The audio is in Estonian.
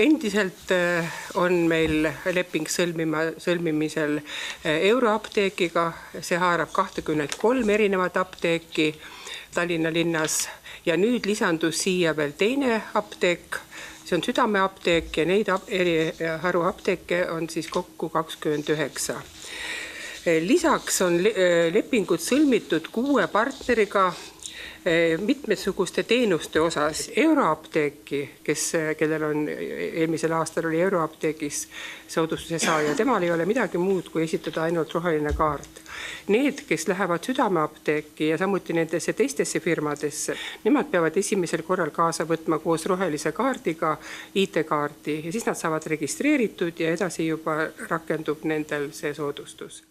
endiselt on meil leping sõlmimisel Euroapteegiga, see haarab 23 erinevat apteeki Tallinna linnas ja nüüd lisandus siia veel teine apteek, see on Südameapteek ja neid haruapteeke on siis kokku 29. Lisaks on lepingud sõlmitud 6 partneriga mitmesuguste teenuste osas. Euroapteeki, kellel on eelmisel aastal oli Euroapteegis soodustuse saaja, temal ei ole midagi muud kui esitada ainult roheline kaart. Need, kes lähevad Südameapteeki ja samuti nendesse teistesse firmadesse, nemad peavad esimesel korral kaasa võtma koos rohelise kaardiga IT-kaardi ja siis nad saavad registreeritud ja edasi juba rakendub nendel see soodustus.